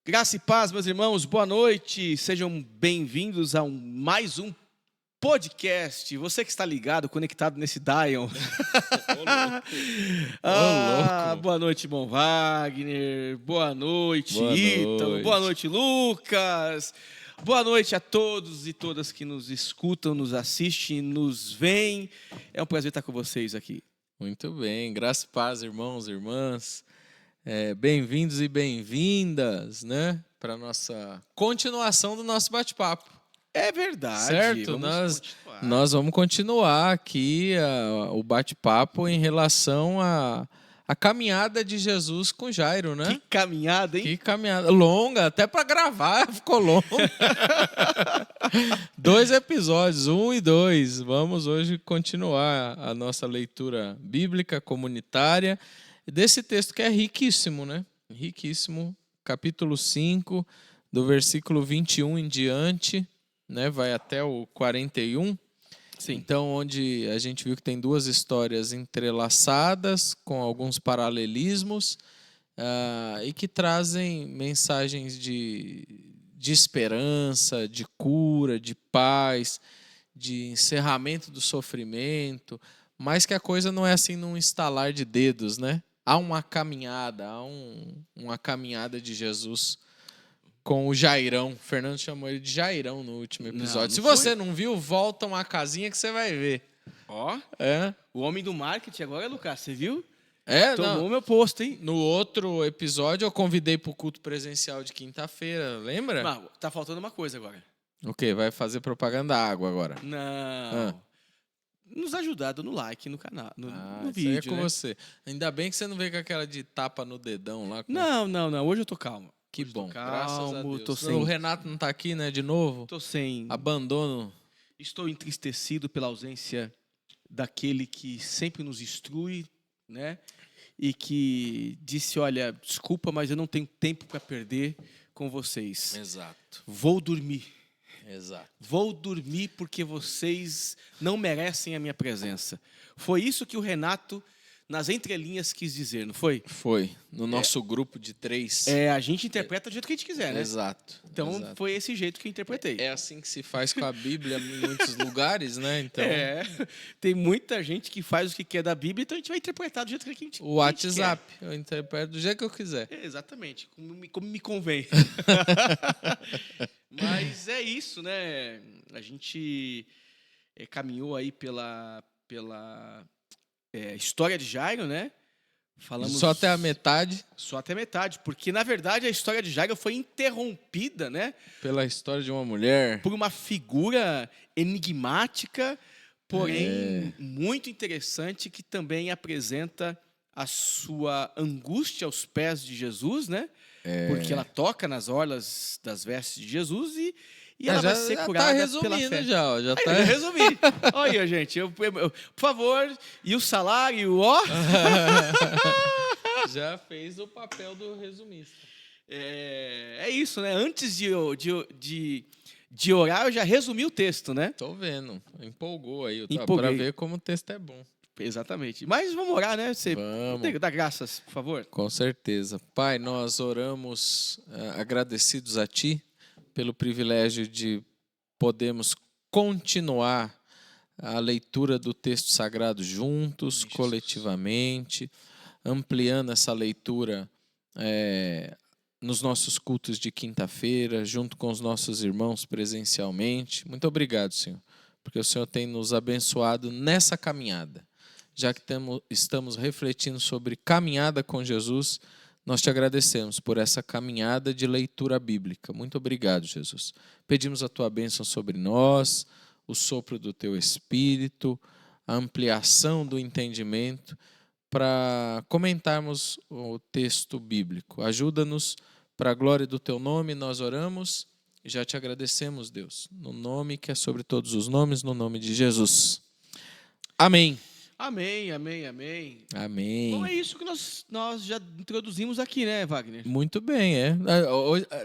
Graça e paz, meus irmãos, boa noite, sejam bem-vindos a mais um podcast. Você que está ligado, conectado nesse Dial. Louco. Boa noite, bom Wagner, boa noite, Boa Ítalo, noite. boa noite, Lucas. Boa noite a todos e todas que nos escutam, nos assistem, nos veem. É um prazer estar com vocês aqui. Muito bem, graça e paz, irmãos e irmãs. Bem-vindos e bem-vindas, né? Para a nossa continuação do nosso bate-papo. É verdade. Certo? Nós vamos continuar aqui o bate-papo em relação à caminhada de Jesus com Jairo, né? Que caminhada, hein? Que caminhada longa, até para gravar ficou longo. 2 episódios, 1 e 2. Vamos hoje continuar a nossa leitura bíblica comunitária desse texto que é riquíssimo, né? Riquíssimo, capítulo 5, do versículo 21 em diante, né? Vai até o 41. Sim. Então, onde a gente viu que tem 2 histórias entrelaçadas, com alguns paralelismos, e que trazem mensagens de esperança, de cura, de paz, de encerramento do sofrimento, mas que a coisa não é assim num estalar de dedos, né? Há uma caminhada, uma caminhada de Jesus com o Jairão. O Fernando chamou ele de Jairão no último episódio. Não Se foi? você não viu, volta uma casinha que você vai ver. Ó, É? o homem do marketing agora é Lucas, você viu? Não. Tomou meu posto, hein? No outro episódio eu convidei para o culto presencial de quinta-feira, lembra? Mas tá faltando uma coisa agora. O quê? Vai fazer propaganda água agora. Não. Nos ajudar dando like no canal, no Isso vídeo, aí é com né? você. Ainda bem que você não veio com aquela de tapa no dedão lá. Não. Hoje eu tô calmo. Que Hoje bom, tô graças a calmo, Deus. tô Não, sem... O Renato não tá aqui, né, de novo? Tô sem... Abandono. Estou entristecido pela ausência daquele que sempre nos instrui, né? E que disse, olha, desculpa, mas eu não tenho tempo para perder com vocês. Exato. Vou dormir. Exato. Vou dormir porque vocês não merecem a minha presença. Foi isso que o Renato, nas entrelinhas, quis dizer, não foi? Foi. No nosso grupo de 3. A gente interpreta do jeito que a gente quiser, né? Exato. Então, Exato. foi esse jeito que eu interpretei. É assim que se faz com a Bíblia em muitos lugares, né? Então, Tem muita gente que faz o que quer da Bíblia, então a gente vai interpretar do jeito que a gente o WhatsApp, eu interpreto do jeito que eu quiser. Exatamente, como me convém. Mas é isso, né? A gente caminhou aí pela história de Jairo, né? Falamos Só até a metade. Só até metade, porque na verdade a história de Jairo foi interrompida, né? Pela história de uma mulher. Por uma figura enigmática, porém muito interessante, que também apresenta a sua angústia aos pés de Jesus, né? Porque ela toca nas orlas das vestes de Jesus e ela vai ser curada pela fé. Já tá. Eu resumi. Olha, gente, por favor, e o salário, ó? Já fez o papel do resumista. É isso, né? Antes de orar, eu já resumi o texto, né? Tô vendo. Empolgou aí. Empolguei. Pra ver como o texto é bom. Exatamente. Mas vamos orar, né? Você Vamos. dá graças, por favor. Com certeza. Pai, nós oramos agradecidos a Ti pelo privilégio de podermos continuar a leitura do texto sagrado juntos, coletivamente, ampliando essa leitura nos nossos cultos de quinta-feira, junto com os nossos irmãos presencialmente. Muito obrigado, Senhor, porque o Senhor tem nos abençoado nessa caminhada. Já que estamos refletindo sobre caminhada com Jesus, nós te agradecemos por essa caminhada de leitura bíblica. Muito obrigado, Jesus. Pedimos a tua bênção sobre nós, o sopro do teu Espírito, a ampliação do entendimento, para comentarmos o texto bíblico. Ajuda-nos para a glória do teu nome, nós oramos e já te agradecemos, Deus, no nome que é sobre todos os nomes, no nome de Jesus. Amém. Amém. Bom, é isso que nós já introduzimos aqui, né, Wagner? Muito bem,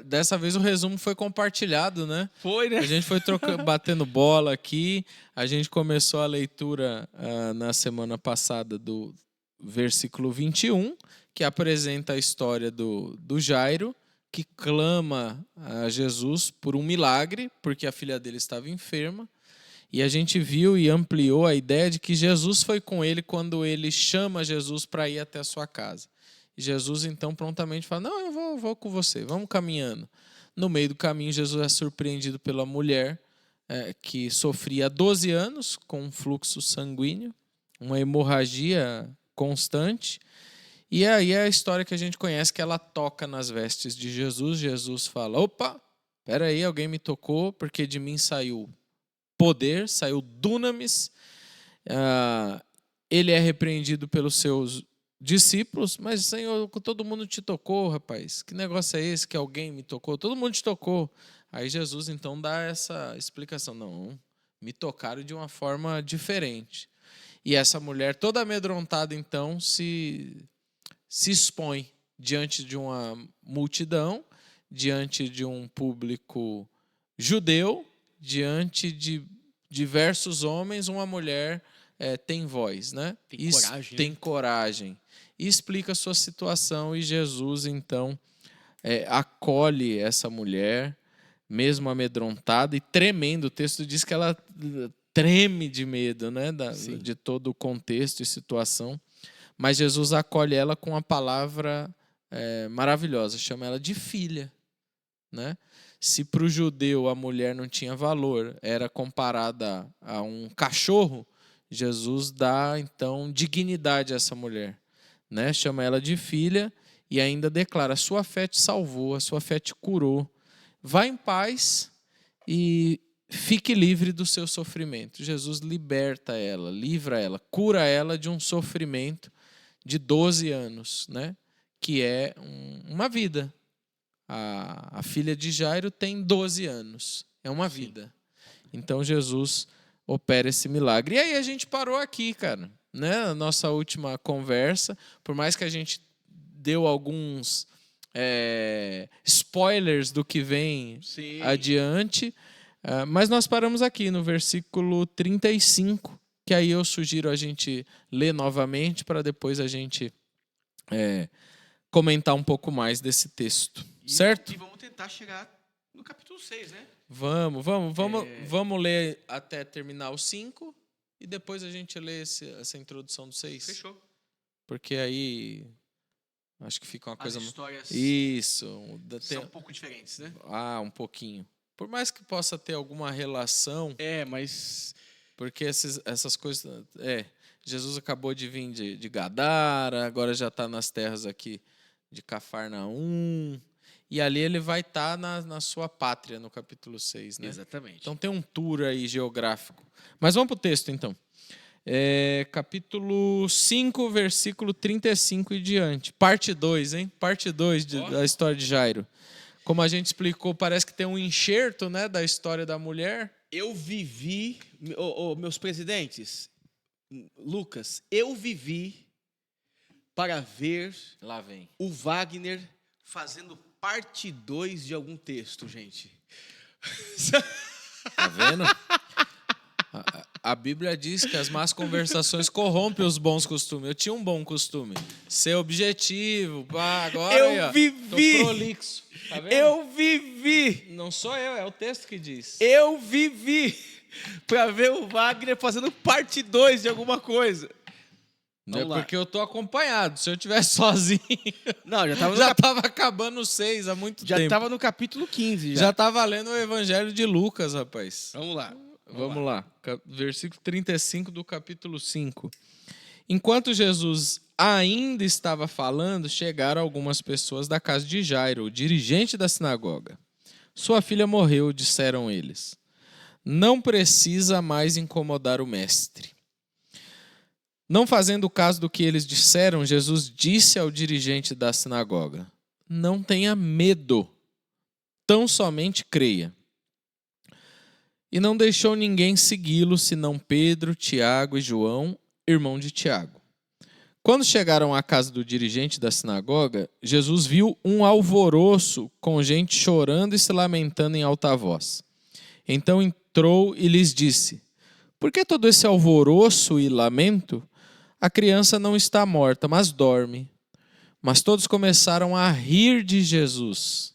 Dessa vez o resumo foi compartilhado, né? Foi, né? A gente foi batendo bola aqui, a gente começou a leitura na semana passada do versículo 21, que apresenta a história do Jairo, que clama a Jesus por um milagre, porque a filha dele estava enferma. E a gente viu e ampliou a ideia de que Jesus foi com ele quando ele chama Jesus para ir até a sua casa. E Jesus, então, prontamente fala, não, eu vou com você, vamos caminhando. No meio do caminho, Jesus é surpreendido pela mulher que sofria há 12 anos com um fluxo sanguíneo, uma hemorragia constante. E aí é a história que a gente conhece, que ela toca nas vestes de Jesus. Jesus fala, opa, espera aí, alguém me tocou, porque de mim saiu poder, saiu dunamis. Ele é repreendido pelos seus discípulos, mas Senhor, todo mundo te tocou, rapaz. Que negócio é esse que alguém me tocou? Todo mundo te tocou. Aí Jesus então dá essa explicação. Não, me tocaram de uma forma diferente. E essa mulher toda amedrontada então se expõe diante de uma multidão, diante de um público judeu, diante de diversos homens, uma mulher tem voz, né? Tem coragem. E explica a sua situação, e Jesus, então, acolhe essa mulher, mesmo amedrontada e tremendo. O texto diz que ela treme de medo, né? De todo o contexto e situação. Mas Jesus acolhe ela com uma palavra maravilhosa, chama ela de filha, né? Se para o judeu a mulher não tinha valor, era comparada a um cachorro, Jesus dá, então, dignidade a essa mulher, né? Chama ela de filha e ainda declara, a sua fé te salvou, a sua fé te curou. Vá em paz e fique livre do seu sofrimento. Jesus liberta ela, livra ela, cura ela de um sofrimento de 12 anos, né? Que é uma vida. A filha de Jairo tem 12 anos. É uma vida. Então Jesus opera esse milagre. E aí a gente parou aqui, cara, né? A nossa última conversa, por mais que a gente deu alguns spoilers do que vem adiante, mas nós paramos aqui no versículo 35, que aí eu sugiro a gente ler novamente para depois a gente comentar um pouco mais desse texto. Certo? E vamos tentar chegar no capítulo 6, né? Vamos ler até terminar o 5 e depois a gente lê essa introdução do 6. Fechou. Porque aí acho que fica uma coisa... As histórias são um pouco diferentes, né? Um pouquinho. Por mais que possa ter alguma relação... mas... Porque essas coisas... Jesus acabou de vir de Gadara, agora já está nas terras aqui de Cafarnaum... E ali ele vai estar na sua pátria, no capítulo 6. Né? Exatamente. Então tem um tour aí geográfico. Mas vamos para o texto, então. Capítulo 5, versículo 35 e diante. Parte 2, hein? Parte 2 da história de Jairo. Como a gente explicou, parece que tem um enxerto, né, da história da mulher. Eu vivi... meus presidentes, Lucas, eu vivi para ver Lá vem. o Wagner fazendo parte 2 de algum texto, gente. Tá vendo? A Bíblia diz que as más conversações corrompem os bons costumes. Eu tinha um bom costume. Ser objetivo. Agora vivi. Tô prolixo. Tá vendo? Eu vivi. Não sou eu, é o texto que diz. Eu vivi para ver o Wagner fazendo parte 2 de alguma coisa. Não é porque eu tô acompanhado. Se eu tivesse sozinho... Não, já tava acabando o 6 há muito tempo. Já estava no capítulo 15. Já tava lendo o Evangelho de Lucas, rapaz. Vamos lá. Versículo 35 do capítulo 5. Enquanto Jesus ainda estava falando, chegaram algumas pessoas da casa de Jairo, o dirigente da sinagoga. Sua filha morreu, disseram eles. Não precisa mais incomodar o mestre. Não fazendo caso do que eles disseram, Jesus disse ao dirigente da sinagoga, não tenha medo, tão somente creia. E não deixou ninguém segui-lo, senão Pedro, Tiago e João, irmão de Tiago. Quando chegaram à casa do dirigente da sinagoga, Jesus viu um alvoroço com gente chorando e se lamentando em alta voz. Então entrou e lhes disse, por que todo esse alvoroço e lamento? A criança não está morta, mas dorme. Mas todos começaram a rir de Jesus.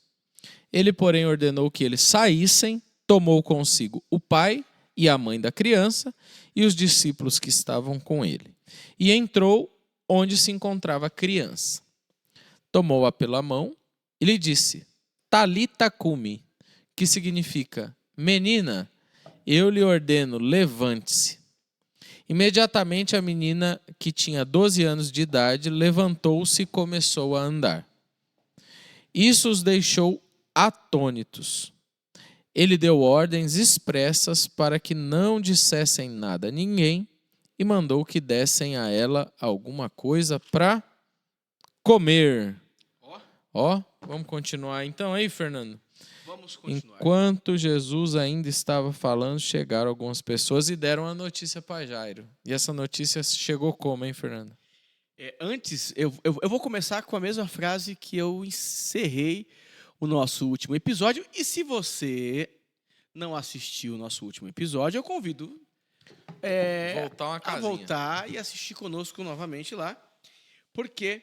Ele, porém, ordenou que eles saíssem, tomou consigo o pai e a mãe da criança e os discípulos que estavam com ele. E entrou onde se encontrava a criança. Tomou-a pela mão e lhe disse: Talita cumi, que significa: menina, eu lhe ordeno, levante-se. Imediatamente a menina, que tinha 12 anos de idade, levantou-se e começou a andar. Isso os deixou atônitos. Ele deu ordens expressas para que não dissessem nada a ninguém e mandou que dessem a ela alguma coisa para comer. Ó, vamos continuar então aí, Fernando? Vamos continuar. Enquanto Jesus ainda estava falando, chegaram algumas pessoas e deram a notícia para Jairo. E essa notícia chegou como, hein, Fernando? Antes, eu vou começar com a mesma frase que eu encerrei o nosso último episódio. E se você não assistiu o nosso último episódio, eu convido Voltar uma a casinha. voltar e assistir conosco novamente lá. Porque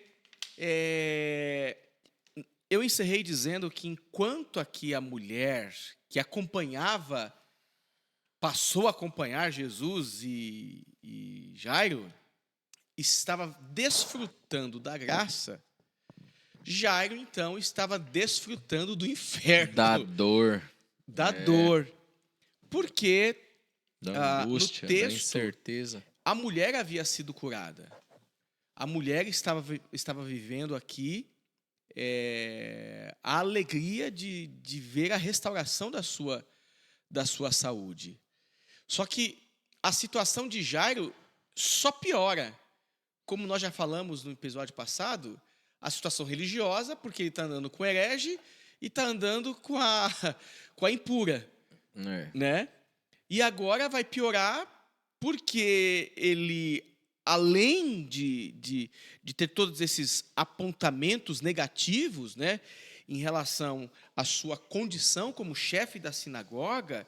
eu encerrei dizendo que enquanto aqui a mulher que acompanhava, passou a acompanhar Jesus e Jairo, estava desfrutando da graça, Jairo, então, estava desfrutando do inferno. Da dor. Da dor. Porque Da angústia, no texto, da incerteza. a mulher havia sido curada. A mulher estava vivendo aqui a alegria de ver a restauração da sua saúde. Só que a situação de Jairo só piora. Como nós já falamos no episódio passado, a situação religiosa, porque ele está andando com o herege e está andando com a impura. Né? E agora vai piorar porque ele, além de ter todos esses apontamentos negativos, né, em relação à sua condição como chefe da sinagoga,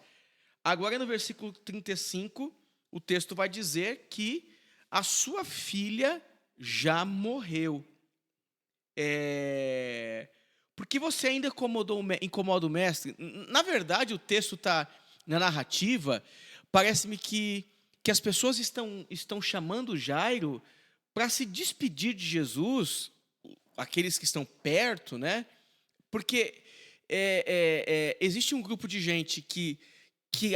agora no versículo 35, o texto vai dizer que a sua filha já morreu. Por que você ainda incomoda o mestre? Na verdade, o texto está na narrativa. Parece-me que as pessoas estão chamando Jairo para se despedir de Jesus, aqueles que estão perto, né? Porque existe um grupo de gente que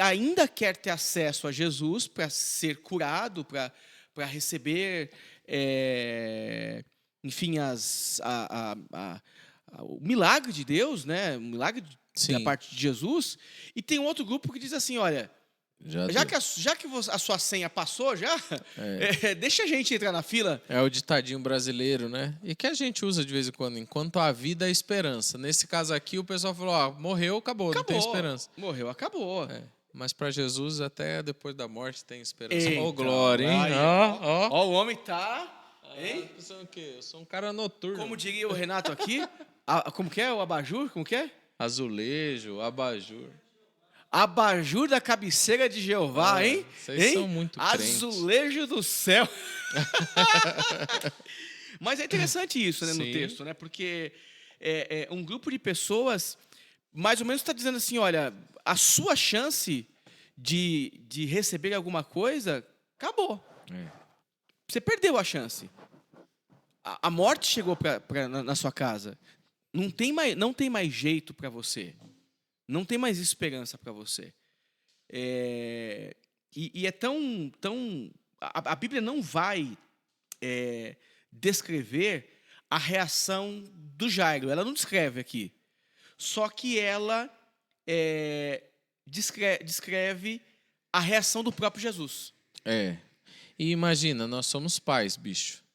ainda quer ter acesso a Jesus para ser curado, para receber, enfim, o milagre de Deus, né? O milagre da parte de Jesus. E tem um outro grupo que diz assim: olha, já que a sua senha passou, deixa a gente entrar na fila. É o ditadinho brasileiro, né? E que a gente usa de vez em quando. Enquanto a vida é esperança. Nesse caso aqui, o pessoal falou: morreu, acabou, não tem esperança. Morreu, acabou. Mas para Jesus, até depois da morte tem esperança. Então, glória, hein? Ó, o homem tá... Hein? O quê? Eu sou um cara noturno. Como diria o Renato aqui, como que é o abajur? Como que é? Azulejo, abajur. Abajur da cabeceira de Jeová, hein? Vocês são muito crentes. Azulejo do céu. Mas é interessante isso, né, no texto, né? Porque um grupo de pessoas mais ou menos está dizendo assim: olha, a sua chance de receber alguma coisa acabou. Você perdeu a chance. A morte chegou na sua casa. Não tem mais jeito para você. Não tem mais esperança para você. E é tão... A Bíblia não vai descrever a reação do Jairo. Ela não descreve aqui. Só que ela descreve a reação do próprio Jesus. E imagina, nós somos pais, bicho.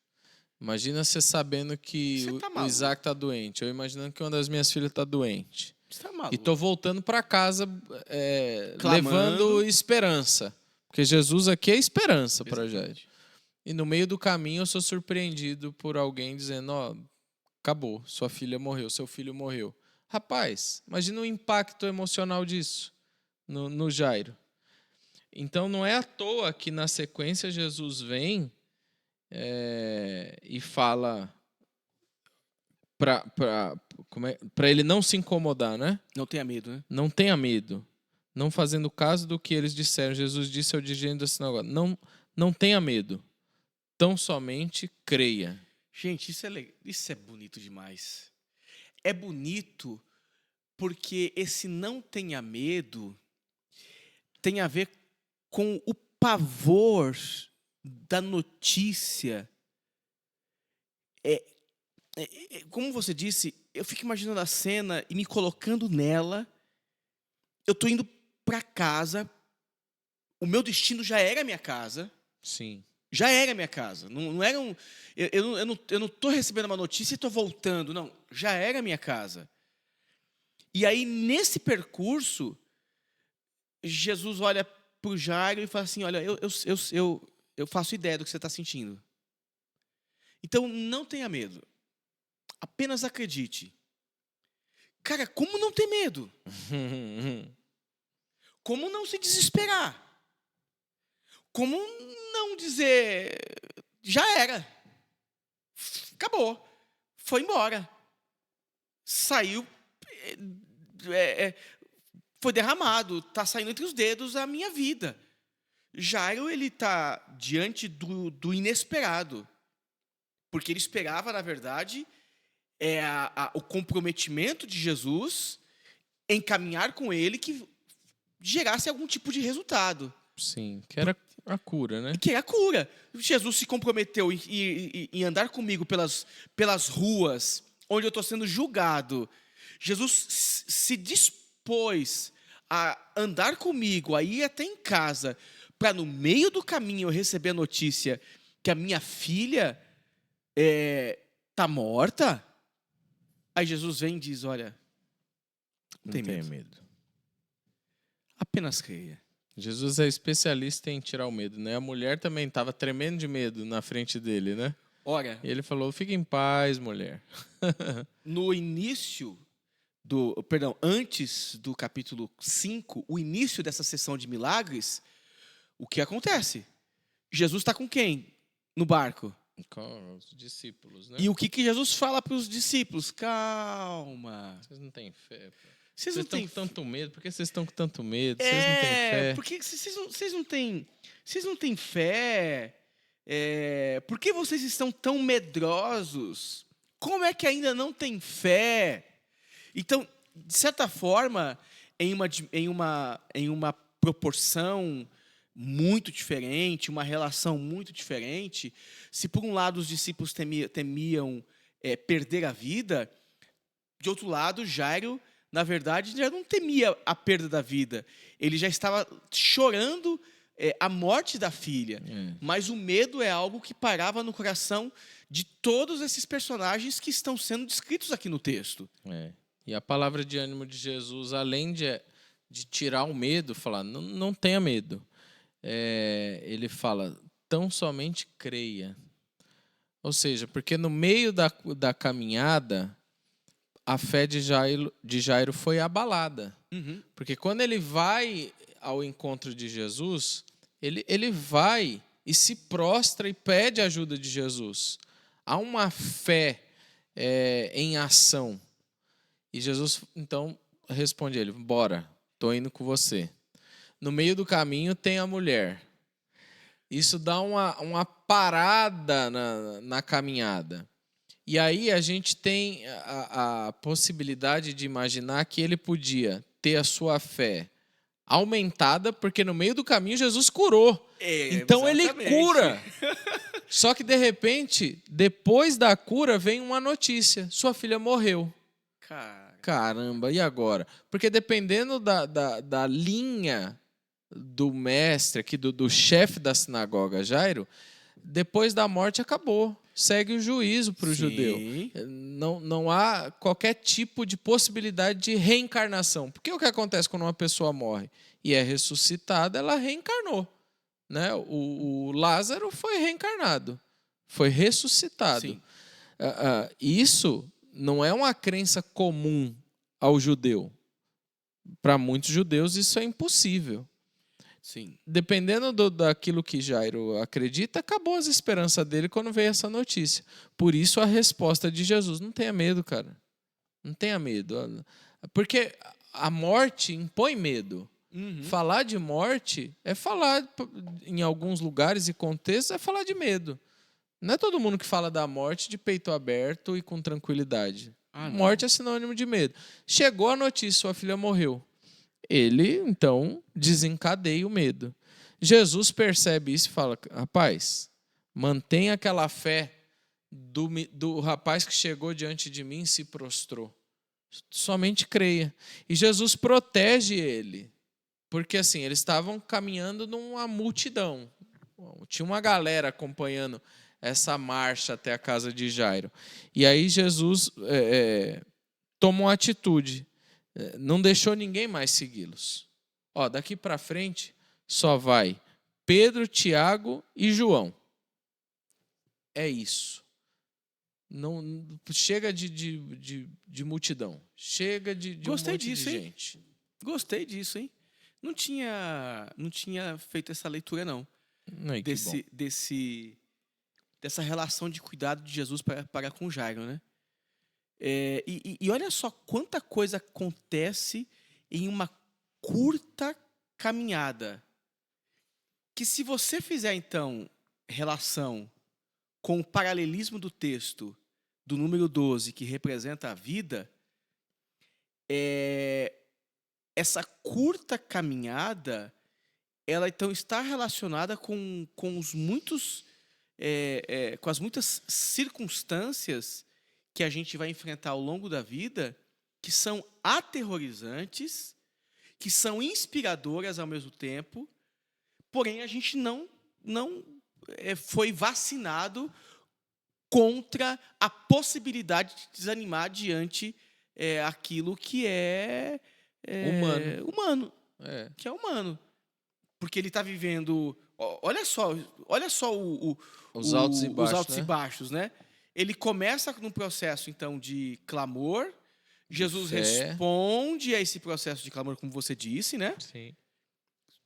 Imagina você sabendo que o Isaac está doente. Eu imaginando que uma das minhas filhas está doente. Você tá maluco. E tô voltando para casa levando esperança. Porque Jesus aqui é esperança para Jairo. E no meio do caminho eu sou surpreendido por alguém dizendo: acabou, sua filha morreu, seu filho morreu. Rapaz, imagina o impacto emocional disso no Jairo. Então não é à toa que na sequência Jesus vem e fala para ele não se incomodar, né? Não tenha medo, né? Não tenha medo. Não fazendo caso do que eles disseram. Jesus disse ao dirigente da sinagoga: não tenha medo. Tão somente creia. Gente, isso é bonito demais. É bonito porque esse não tenha medo tem a ver com o pavor da notícia. Como você disse, eu fico imaginando a cena e me colocando nela. Eu estou indo para casa. O meu destino já era a minha casa. Sim. Já era a minha casa. Não era um. Eu não estou recebendo uma notícia e estou voltando. Não, já era a minha casa. E aí, nesse percurso, Jesus olha para o Jairo e fala assim: olha, eu faço ideia do que você está sentindo. Então, não tenha medo. Apenas acredite. Cara, como não ter medo? Como não se desesperar? Como não dizer, já era, acabou, foi embora, saiu, foi derramado, está saindo entre os dedos a minha vida. Jairo, ele está diante do inesperado, porque ele esperava, na verdade, o comprometimento de Jesus em caminhar com ele que gerasse algum tipo de resultado. Sim, que era a cura, né? Que é a cura. Jesus se comprometeu em andar comigo pelas ruas onde eu estou sendo julgado. Jesus se dispôs a andar comigo, a ir até em casa, para no meio do caminho eu receber a notícia que a minha filha está morta. Aí Jesus vem e diz: olha, não tenha medo. Apenas creia. Jesus é especialista em tirar o medo, né? A mulher também estava tremendo de medo na frente dele, né? Ora, E ele falou: fique em paz, mulher. no início antes do capítulo 5, o início dessa sessão de milagres, o que acontece? Jesus está com quem no barco? Com os discípulos, né? E o que Jesus fala para os discípulos? Calma. Vocês não têm fé. Vocês não têm tanto medo? Por que vocês estão com tanto medo? Vocês não têm fé? Porque vocês não têm fé. Por que vocês estão tão medrosos? Como é que ainda não têm fé? Então, de certa forma, em uma proporção muito diferente, uma relação muito diferente, se por um lado os discípulos temiam perder a vida, de outro lado, Jairo, na verdade, já não temia a perda da vida. Ele já estava chorando a morte da filha. Mas o medo é algo que parava no coração de todos esses personagens que estão sendo descritos aqui no texto. E a palavra de ânimo de Jesus, além de tirar o medo, falar, não tenha medo. Ele fala, tão somente creia. Ou seja, porque no meio da caminhada, a fé de Jairo foi abalada. Uhum. Porque quando ele vai ao encontro de Jesus, ele vai e se prostra e pede a ajuda de Jesus. Há uma fé em ação. E Jesus, então, responde a ele, bora, estou indo com você. No meio do caminho tem a mulher. Isso dá uma parada na caminhada. E aí a gente tem a possibilidade de imaginar que ele podia ter a sua fé aumentada, porque no meio do caminho Jesus curou. Então Exatamente. ele cura. Só que de repente, depois da cura, vem uma notícia: sua filha morreu. Caramba, e agora? Porque dependendo da linha do mestre, aqui, do chefe da sinagoga, Jairo, depois da morte acabou. Segue o juízo para o judeu. Não há qualquer tipo de possibilidade de reencarnação. Porque o que acontece quando uma pessoa morre e é ressuscitada, ela reencarnou. Né? O Lázaro foi reencarnado, foi ressuscitado. Isso não é uma crença comum ao judeu. Para muitos judeus isso é impossível. Sim. Dependendo daquilo que Jairo acredita, acabou as esperanças dele quando veio essa notícia. Por isso a resposta de Jesus: não tenha medo, cara. Não tenha medo. Porque a morte impõe medo. Uhum. Falar de morte é falar, em alguns lugares e contextos, é falar de medo. Não é todo mundo que fala da morte de peito aberto e com tranquilidade. Morte é sinônimo de medo. Chegou a notícia: sua filha morreu. Ele, então, desencadeia o medo. Jesus percebe isso e fala: rapaz, mantenha aquela fé do rapaz que chegou diante de mim e se prostrou. Somente creia. E Jesus protege ele. Porque assim, eles estavam caminhando numa multidão. Tinha uma galera acompanhando essa marcha até a casa de Jairo. E aí Jesus tomou uma atitude. Não deixou ninguém mais segui-los. Daqui para frente só vai Pedro, Tiago e João. É isso. Não chega de multidão. Chega de um monte de gente. Gostei disso, hein? Não tinha feito essa leitura, não. Ai, Dessa relação de cuidado de Jesus para com Jairo, né? E olha só quanta coisa acontece em uma curta caminhada. Que se você fizer, então, relação com o paralelismo do texto do número 12, que representa a vida, essa curta caminhada, ela então está relacionada com as muitas circunstâncias que a gente vai enfrentar ao longo da vida, que são aterrorizantes, que são inspiradoras ao mesmo tempo, porém a gente não foi vacinado contra a possibilidade de desanimar diante aquilo que é humano. Que é humano. Porque ele está vivendo... Olha só os altos e baixos, né? Ele começa num processo, então, de clamor. Jesus responde a esse processo de clamor, como você disse, né? Sim.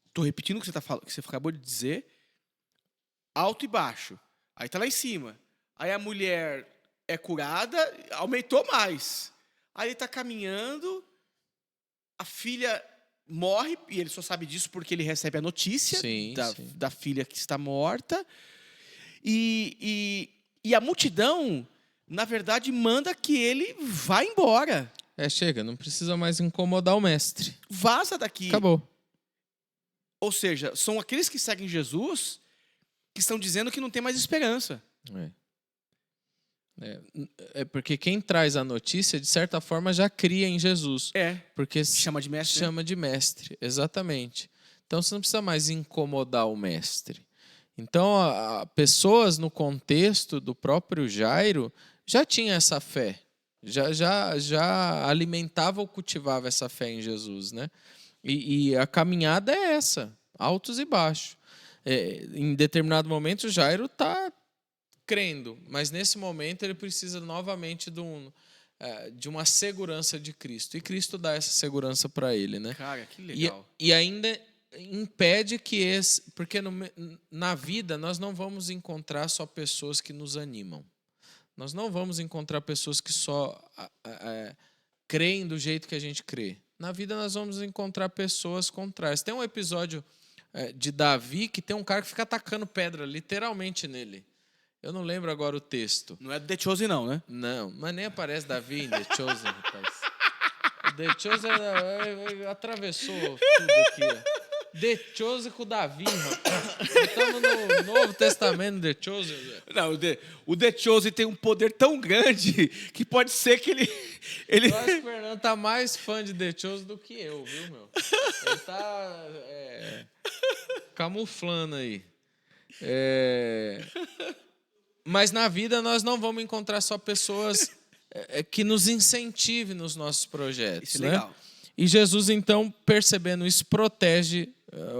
Estou repetindo o que você acabou de dizer. Alto e baixo. Aí está lá em cima. Aí a mulher é curada, aumentou mais. Aí ele está caminhando, a filha morre, e ele só sabe disso porque ele recebe a notícia da filha que está morta. E a multidão, na verdade, manda que ele vá embora. Chega, não precisa mais incomodar o mestre. Vaza daqui. Acabou. Ou seja, são aqueles que seguem Jesus que estão dizendo que não tem mais esperança. Porque quem traz a notícia, de certa forma, já cria em Jesus. Porque chama de mestre. Chama de mestre, exatamente. Então você não precisa mais incomodar o mestre. Então, pessoas no contexto do próprio Jairo já tinham essa fé. Já alimentava ou cultivava essa fé em Jesus, né? E a caminhada é essa, altos e baixos. Em determinado momento, Jairo está crendo, mas nesse momento ele precisa novamente de uma segurança de Cristo. E Cristo dá essa segurança para ele, né? Cara, que legal. E ainda impede que porque na vida nós não vamos encontrar só pessoas que nos animam. Nós não vamos encontrar pessoas que só creem do jeito que a gente crê. Na vida nós vamos encontrar pessoas contrárias. Tem um episódio de Davi que tem um cara que fica atacando pedra literalmente nele. Eu não lembro agora o texto. Não é do The Chosen, não, né? Não, mas nem aparece Davi em The Chosen, rapaz. O The Chosen atravessou tudo aqui. The Chosen com Davi, rapaz. Estamos no Novo Testamento, The Chosen. Não, o The Chosen tem um poder tão grande que pode ser que ele... Eu acho que o Fernando tá mais fã de The Chosen do que eu, viu, meu? Ele tá camuflando aí. Mas na vida nós não vamos encontrar só pessoas que nos incentivem nos nossos projetos. Isso é legal. Né? E Jesus, então, percebendo isso, protege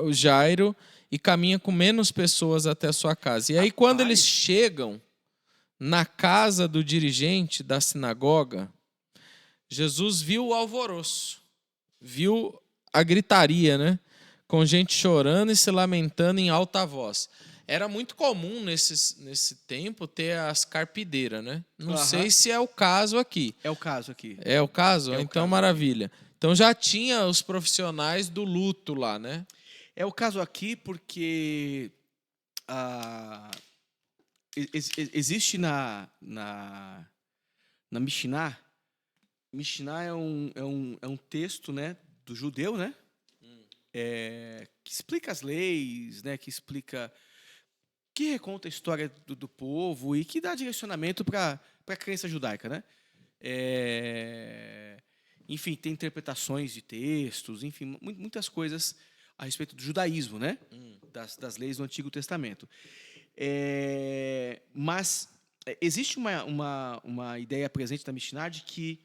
o Jairo e caminha com menos pessoas até a sua casa. E aí, quando eles chegam na casa do dirigente da sinagoga, Jesus viu o alvoroço, viu a gritaria, né? com gente chorando e se lamentando em alta voz. Era muito comum nesse tempo ter as carpideiras, né? Não sei se é o caso aqui. É o caso aqui. É o caso? É o então, caso. Maravilha. Então já tinha os profissionais do luto lá, né? É o caso aqui porque existe na Mishnah. Mishnah é um texto, né, do judeu, né? Que explica as leis, né? Que reconta a história do povo e que dá direcionamento para a crença judaica, né? Enfim, tem interpretações de textos, enfim, muitas coisas a respeito do judaísmo, né? Das leis do Antigo Testamento. Mas existe uma ideia presente na Mishnah de que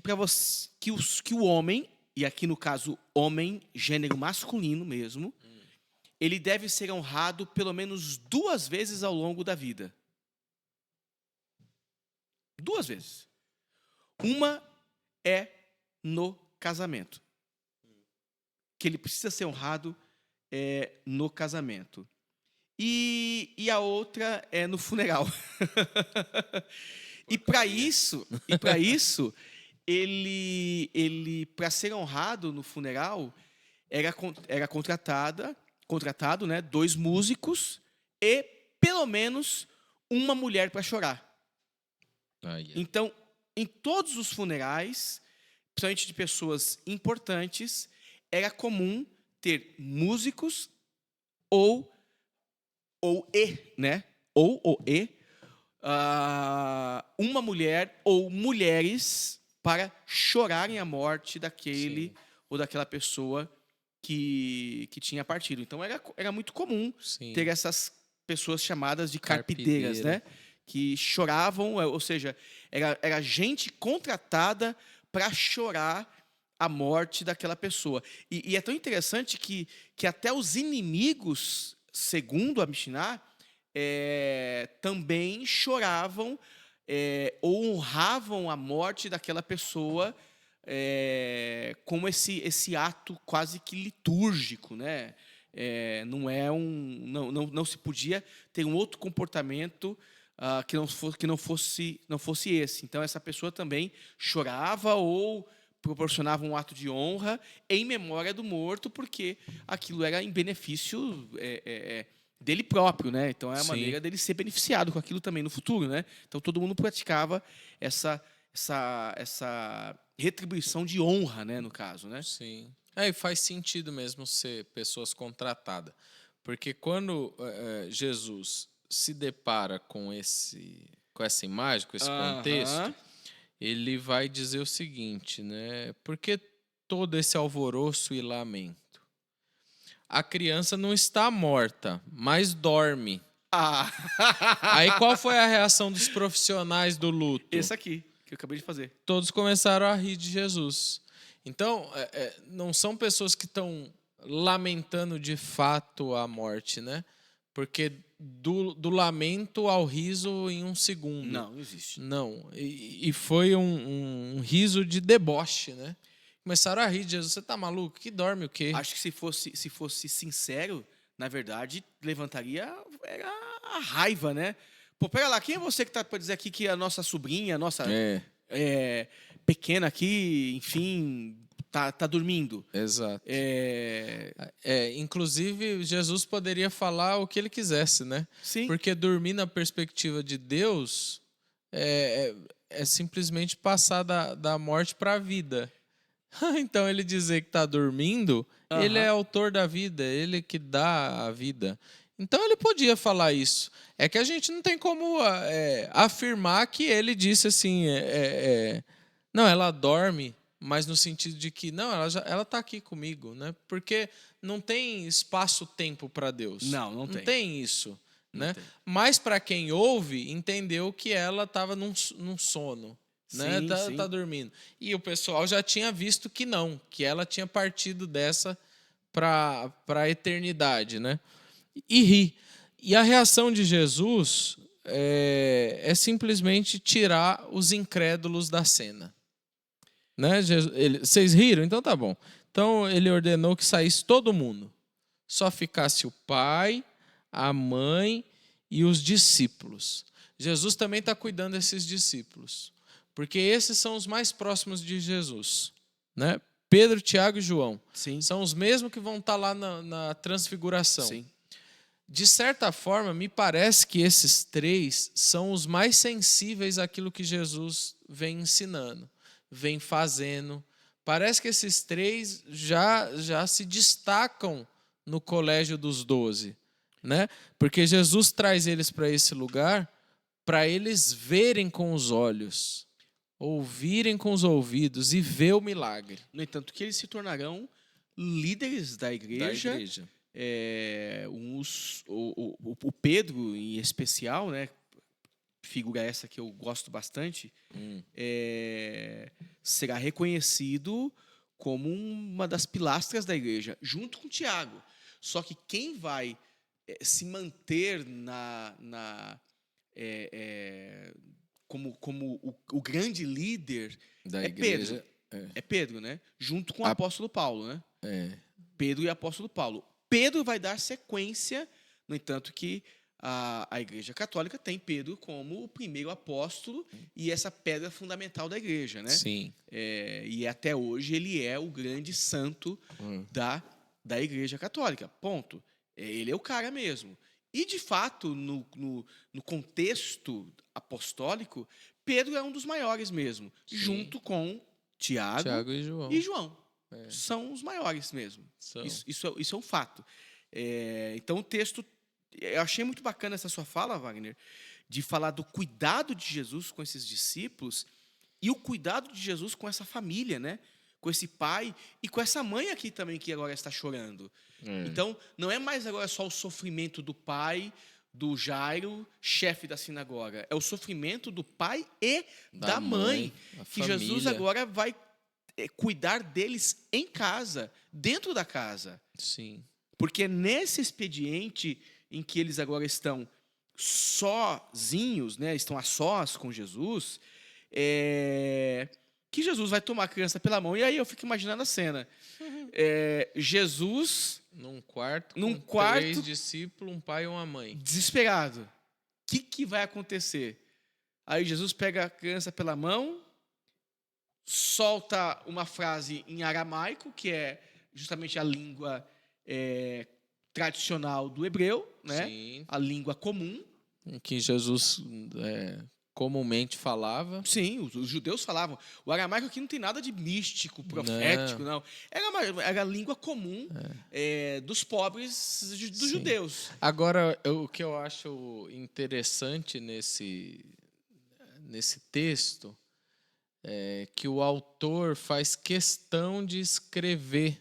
para você que o homem, e aqui no caso homem, gênero masculino mesmo, ele deve ser honrado pelo menos 2 vezes ao longo da vida. 2 vezes. Uma é no casamento. Que ele precisa ser honrado no casamento. E a outra é no funeral. E para isso, ele para ser honrado no funeral, era contratado, né, 2 músicos e pelo menos uma mulher para chorar. Então, em todos os funerais, principalmente de pessoas importantes, era comum ter músicos uma mulher ou mulheres para chorarem a morte daquele Sim. ou daquela pessoa que tinha partido. Então era muito comum ter essas pessoas chamadas de carpideiras, né? Que choravam, ou seja, era gente contratada para chorar a morte daquela pessoa. E é tão interessante que até os inimigos, segundo a Mishnah, também choravam ou honravam a morte daquela pessoa como esse ato quase que litúrgico, né? Não se podia ter um outro comportamento que não fosse esse. Então essa pessoa também chorava ou proporcionava um ato de honra em memória do morto, porque aquilo era em benefício dele próprio, né? Então é a maneira dele ser beneficiado com aquilo também no futuro, né? Então todo mundo praticava essa retribuição de honra, né, no caso, né? Sim. E faz sentido mesmo ser pessoas contratadas, porque quando Jesus se depara com essa imagem, com esse contexto, ele vai dizer o seguinte, né? Por que todo esse alvoroço e lamento? A criança não está morta, mas dorme. Aí qual foi a reação dos profissionais do luto? Esse aqui, que eu acabei de fazer. Todos começaram a rir de Jesus. Então, não são pessoas que estão lamentando de fato a morte, né? Porque do lamento ao riso em 1 segundo. Não existe. Não. E foi um riso de deboche, né? Começaram a rir de Jesus. Você tá maluco? Que dorme o quê? Acho que se fosse sincero, na verdade, levantaria a raiva, né? Pô, pera lá, quem é você que tá para dizer aqui que a nossa sobrinha, a nossa pequena aqui, enfim, tá dormindo? Exato. Inclusive, Jesus poderia falar o que ele quisesse, né? Sim. Porque dormir na perspectiva de Deus é simplesmente passar da morte para a vida. Então, ele dizer que está dormindo, ele é autor da vida, ele que dá a vida. Então, ele podia falar isso. É que a gente não tem como afirmar que ele disse assim, não, ela dorme, mas no sentido de que, não, ela está aqui comigo, né? Porque não tem espaço-tempo para Deus. Não tem. Não tem isso. Né? Tem. Mas, para quem ouve, entendeu que ela estava num sono. Né? Tá dormindo. E o pessoal já tinha visto que não, que ela tinha partido dessa para a eternidade, né? E ri. E a reação de Jesus é simplesmente tirar os incrédulos da cena. Né? Vocês riram? Então tá bom. Então ele ordenou que saísse todo mundo. Só ficasse o pai, a mãe e os discípulos. Jesus também está cuidando desses discípulos, porque esses são os mais próximos de Jesus, né? Pedro, Tiago e João. Sim. São os mesmos que vão estar lá na transfiguração. Sim. De certa forma, me parece que esses três são os mais sensíveis àquilo que Jesus vem ensinando, vem fazendo. Parece que esses três já se destacam no colégio dos 12, né? Porque Jesus traz eles para esse lugar para eles verem com os olhos, ouvirem com os ouvidos e ver o milagre. No entanto, que eles se tornarão líderes da igreja. O Pedro, em especial, né, figura essa que eu gosto bastante, será reconhecido como uma das pilastras da igreja, junto com Tiago. Só que quem vai se manter como o grande líder da igreja, Pedro. É Pedro, né? Junto com o apóstolo Paulo, né? Pedro e apóstolo Paulo. Pedro vai dar sequência, no entanto que a Igreja Católica tem Pedro como o primeiro apóstolo e essa pedra fundamental da igreja, né? Sim. E até hoje ele é o grande santo da Igreja Católica, ponto. Ele é o cara mesmo. E, de fato, no contexto apostólico, Pedro é um dos maiores mesmo, Sim. junto com Tiago e João. São os maiores mesmo. São. Isso é um fato. Então, o texto... Eu achei muito bacana essa sua fala, Wagner, de falar do cuidado de Jesus com esses discípulos e o cuidado de Jesus com essa família, né? Com esse pai e com essa mãe aqui também que agora está chorando. Então, não é mais agora só o sofrimento do pai, do Jairo, chefe da sinagoga. É o sofrimento do pai e da mãe que família. Jesus agora vai cuidar deles em casa, dentro da casa. Sim. Porque nesse expediente em que eles agora estão sozinhos, né, estão a sós com Jesus, que Jesus vai tomar a criança pela mão. E aí eu fico imaginando a cena. Jesus... Num quarto, 3 discípulos, um pai e uma mãe. Desesperado. O que vai acontecer? Aí Jesus pega a criança pela mão, solta uma frase em aramaico, que é justamente a língua tradicional do hebreu, né? Sim. A língua comum. Que Jesus comumente falava. Sim, os judeus falavam. O aramaico aqui não tem nada de místico, profético, não. Era a língua comum dos pobres dos judeus. Agora, o que eu acho interessante nesse texto é que o autor faz questão de escrever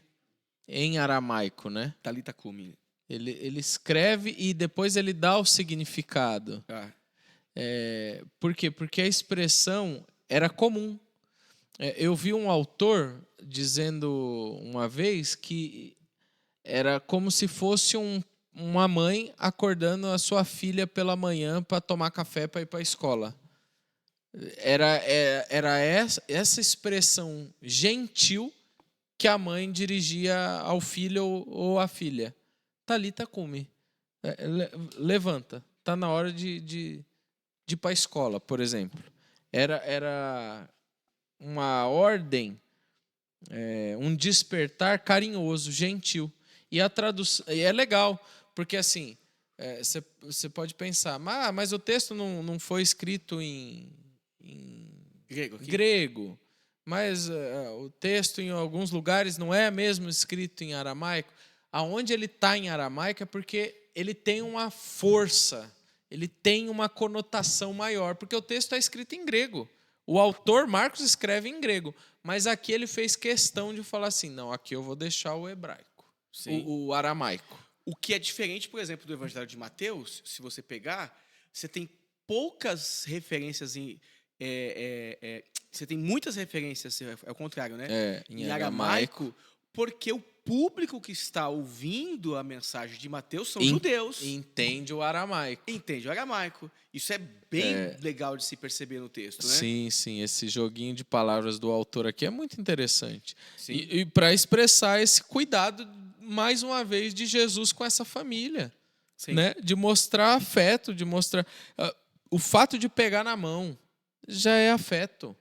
em aramaico, né? Talita cumi. Ele escreve e depois ele dá o significado. Por quê? Porque a expressão era comum. Eu vi um autor dizendo uma vez que era como se fosse uma mãe acordando a sua filha pela manhã para tomar café para ir para a escola. Era essa expressão gentil que a mãe dirigia ao filho ou à filha. Talita cumi. Levanta. Está na hora de ir para a escola, por exemplo. Era uma ordem, um despertar carinhoso, gentil. E a tradução é legal, porque assim, você pode pensar, mas o texto não foi escrito em grego. Mas o texto, em alguns lugares, não é mesmo escrito em aramaico. Aonde ele está em aramaico é porque ele tem uma força, ele tem uma conotação maior, porque o texto está escrito em grego. O autor, Marcos, escreve em grego, mas aqui ele fez questão de falar assim, não, aqui eu vou deixar o hebraico, o aramaico. O que é diferente, por exemplo, do Evangelho de Mateus, se você pegar, você tem poucas referências você tem muitas referências, é o contrário, né? Em aramaico, porque o público que está ouvindo a mensagem de Mateus são judeus. Entende o aramaico. Entende o aramaico. Isso é bem legal de se perceber no texto, né? Sim, sim. Esse joguinho de palavras do autor aqui é muito interessante. Sim. E para expressar esse cuidado, mais uma vez, de Jesus com essa família. Sim. Né? De mostrar afeto, de mostrar... o fato de pegar na mão já é afeto.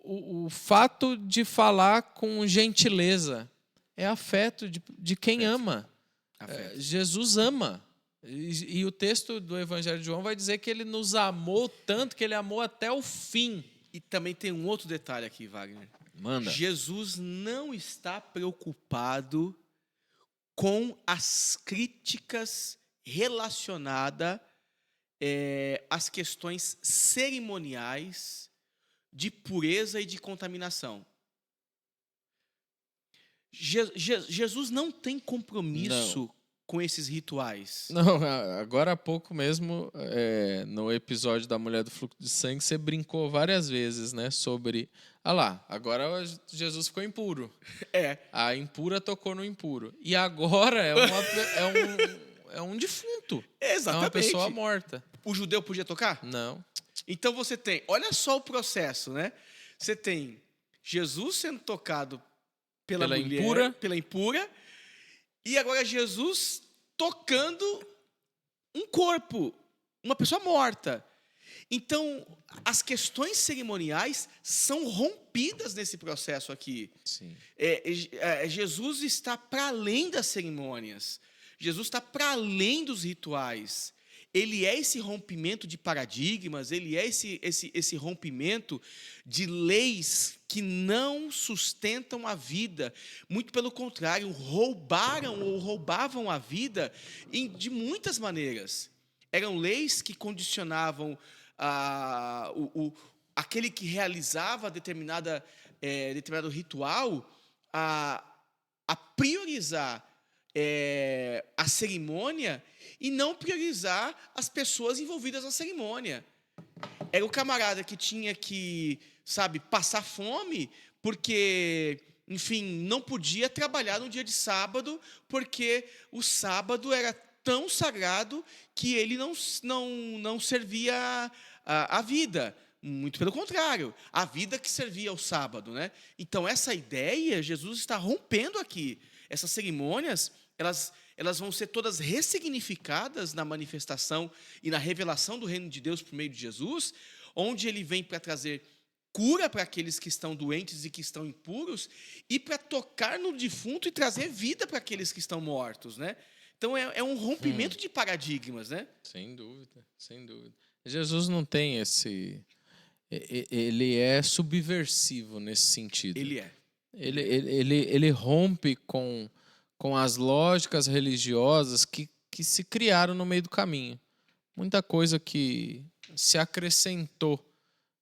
O fato de falar com gentileza é afeto de quem ama. Jesus ama. E o texto do Evangelho de João vai dizer que ele nos amou tanto que ele amou até o fim. E também tem um outro detalhe aqui, Wagner. Manda. Jesus não está preocupado com as críticas relacionadas às questões cerimoniais de pureza e de contaminação. Jesus não tem compromisso com esses rituais. Não, agora há pouco mesmo, no episódio da mulher do fluxo de sangue, você brincou várias vezes, né, sobre... Ah lá, agora Jesus ficou impuro. A impura tocou no impuro. E agora é um defunto. Exatamente. É uma pessoa morta. O judeu podia tocar? Não. Então você tem... Olha só o processo, né? Você tem Jesus sendo tocado pela mulher, pela impura, e agora Jesus tocando um corpo, uma pessoa morta. Então, as questões cerimoniais são rompidas nesse processo aqui. Sim. Jesus está para além das cerimônias. Jesus está para além dos rituais. Ele é esse rompimento de paradigmas, ele é esse rompimento de leis que não sustentam a vida. Muito pelo contrário, roubavam a vida de muitas maneiras. Eram leis que condicionavam aquele que realizava determinado ritual a priorizar a cerimônia e não priorizar as pessoas envolvidas na cerimônia. Era o camarada que tinha que, passar fome porque, enfim, não podia trabalhar no dia de sábado porque o sábado era tão sagrado que ele não servia a vida. Muito pelo contrário, a vida que servia ao sábado, né? Então, essa ideia, Jesus está rompendo aqui. Essas cerimônias, elas vão ser todas ressignificadas na manifestação e na revelação do reino de Deus por meio de Jesus, onde ele vem para trazer cura para aqueles que estão doentes e que estão impuros e para tocar no defunto e trazer vida para aqueles que estão mortos, né? Então, é um rompimento de paradigmas, né? Sem dúvida, sem dúvida. Jesus não tem esse... Ele é subversivo nesse sentido. Ele é. Ele rompe com as lógicas religiosas que se criaram no meio do caminho. Muita coisa que se acrescentou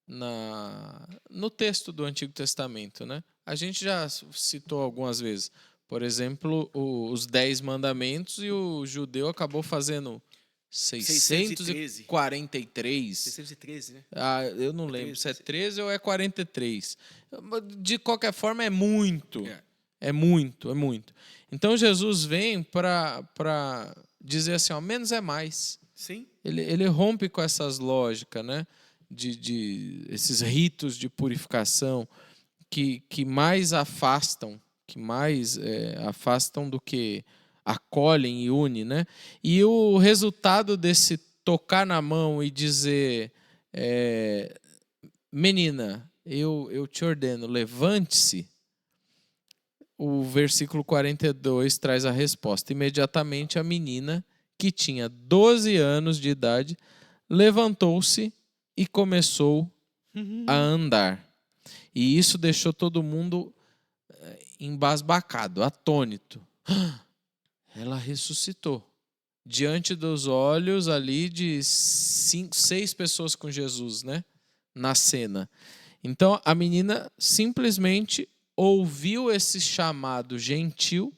no texto do Antigo Testamento, né? A gente já citou algumas vezes. Por exemplo, os 10 mandamentos, e o judeu acabou fazendo 643. 613, né? Eu não lembro se é 13 ou é 43. De qualquer forma, é muito. É muito. Então, Jesus vem para dizer assim, ó, menos é mais. Sim. Ele rompe com essas lógicas, né? De esses ritos de purificação que mais afastam, do que acolhem e unem, né? E o resultado desse tocar na mão e dizer, menina, eu te ordeno, levante-se, o versículo 42 traz a resposta. Imediatamente a menina, que tinha 12 anos de idade, levantou-se e começou a andar. E isso deixou todo mundo embasbacado, atônito. Ela ressuscitou. Diante dos olhos ali de 6 pessoas com Jesus, né? Na cena. Então a menina simplesmente ouviu esse chamado gentil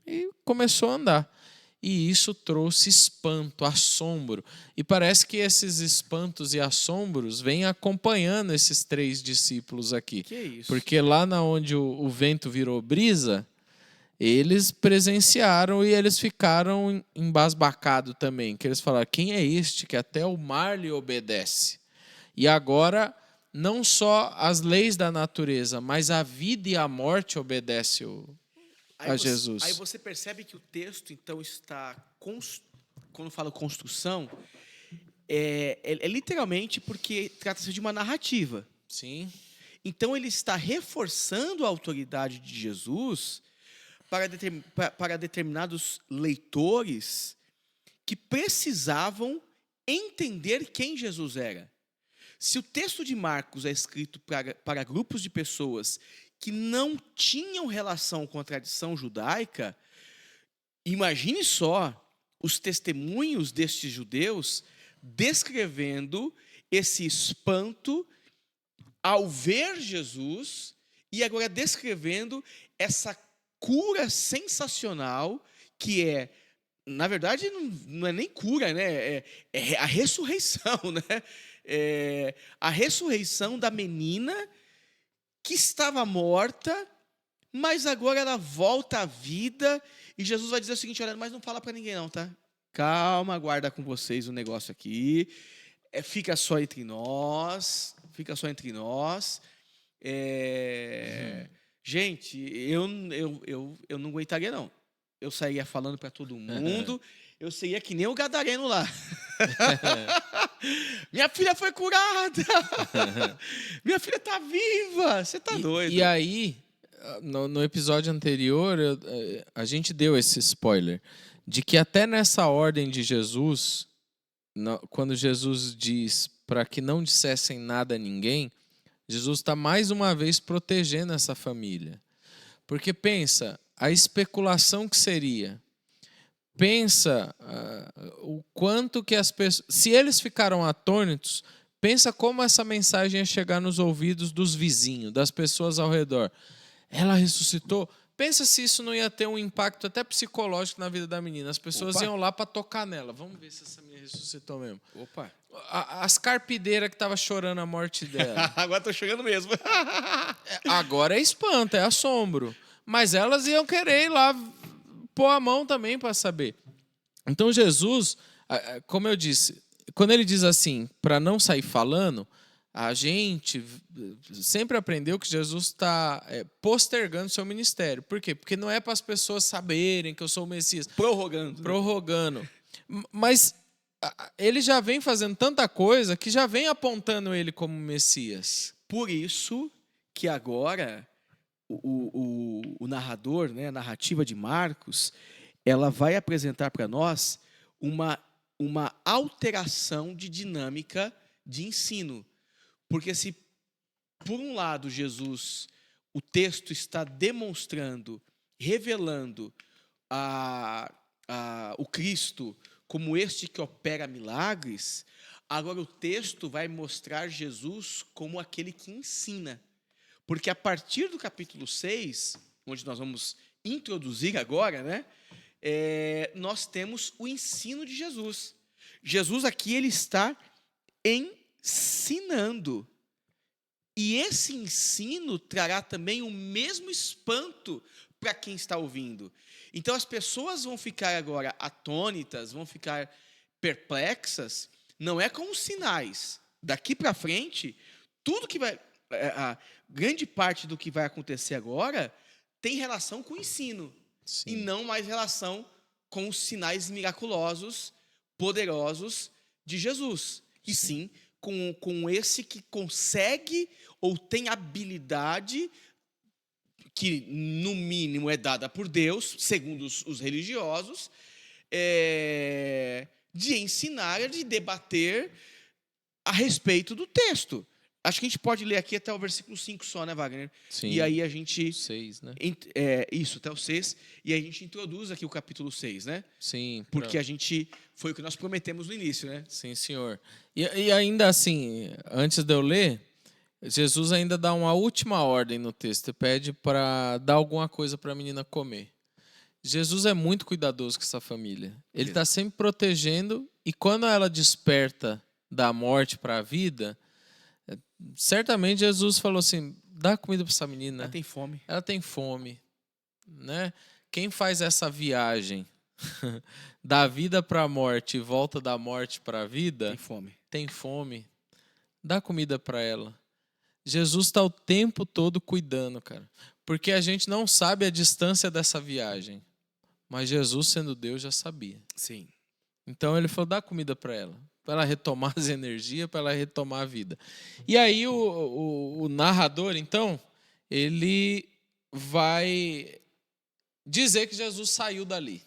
e começou a andar. E isso trouxe espanto, assombro. E parece que esses espantos e assombros vêm acompanhando esses 3 discípulos aqui. Que isso? Porque lá onde o vento virou brisa, eles presenciaram e eles ficaram embasbacados também, que eles falaram, quem é este que até o mar lhe obedece? E agora, não só as leis da natureza, mas a vida e a morte obedecem a Jesus. Aí você percebe que o texto, então, está, quando fala construção, é literalmente porque trata-se de uma narrativa. Sim. Então, ele está reforçando a autoridade de Jesus para determinados leitores que precisavam entender quem Jesus era. Se o texto de Marcos é escrito para grupos de pessoas que não tinham relação com a tradição judaica, imagine só os testemunhos destes judeus descrevendo esse espanto ao ver Jesus e agora descrevendo essa cura sensacional que é, na verdade, não é nem cura, né? É a ressurreição, né? A ressurreição da menina que estava morta, mas agora ela volta à vida e Jesus vai dizer o seguinte, olha, mas não fala para ninguém não, tá? Calma, guarda com vocês o negócio aqui, fica só entre nós, Gente, eu não aguentaria não, eu sairia falando para todo mundo, eu seria que nem o gadareno lá. Minha filha foi curada. Minha filha está viva. Você está doido. E aí, no episódio anterior, a gente deu esse spoiler de que até nessa ordem de Jesus, quando Jesus diz para que não dissessem nada a ninguém, Jesus está mais uma vez protegendo essa família. Porque pensa, a especulação que seria... Pensa o quanto que as pessoas... Se eles ficaram atônitos, pensa como essa mensagem ia chegar nos ouvidos dos vizinhos, das pessoas ao redor. Ela ressuscitou. Pensa se isso não ia ter um impacto até psicológico na vida da menina. As pessoas iam lá para tocar nela. Vamos ver se essa menina ressuscitou mesmo. As carpideiras que estavam chorando a morte dela. Agora estou chorando mesmo. Agora é espanto, é assombro. Mas elas iam querer ir lá... pôr a mão também para saber. Então Jesus, como eu disse, quando ele diz assim, para não sair falando, a gente sempre aprendeu que Jesus está postergando seu ministério. Por quê? Porque não é para as pessoas saberem que eu sou o Messias. Prorrogando. Mas ele já vem fazendo tanta coisa que já vem apontando ele como Messias. Por isso que agora... O narrador, né, a narrativa de Marcos, ela vai apresentar para nós uma alteração de dinâmica de ensino. Porque se, por um lado, Jesus, o texto está demonstrando, revelando o Cristo como este que opera milagres, agora o texto vai mostrar Jesus como aquele que ensina. Porque a partir do capítulo 6, onde nós vamos introduzir agora, né, nós temos o ensino de Jesus. Jesus aqui ele está ensinando. E esse ensino trará também o mesmo espanto para quem está ouvindo. Então as pessoas vão ficar agora atônitas, vão ficar perplexas, não é com os sinais. Daqui para frente, tudo que vai... grande parte do que vai acontecer agora tem relação com o ensino. Sim. E não mais relação com os sinais miraculosos, poderosos de Jesus. E sim com esse que consegue ou tem habilidade, que no mínimo é dada por Deus, segundo os religiosos, de ensinar, de debater a respeito do texto. Acho que a gente pode ler aqui até o versículo 5 só, né, Wagner? Sim. E aí a gente... 6, né? Isso, até o 6. E aí a gente introduz aqui o capítulo 6, né? Sim. Porque foi o que nós prometemos no início, né? Sim, senhor. E ainda assim, antes de eu ler, Jesus ainda dá uma última ordem no texto. Pede para dar alguma coisa para a menina comer. Jesus é muito cuidadoso com essa família. Ele está sempre protegendo. E quando ela desperta da morte para a vida... Certamente Jesus falou assim, dá comida para essa menina. Ela tem fome. Ela tem fome, né? quem faz essa viagem da vida para a morte e volta da morte para a vida, tem fome. Dá comida para ela. Jesus está o tempo todo cuidando, cara. Porque a gente não sabe a distância dessa viagem. Mas Jesus, sendo Deus, já sabia. Sim. Então ele falou, dá comida para ela retomar as energias, para ela retomar a vida. E aí o narrador, então, ele vai dizer que Jesus saiu dali.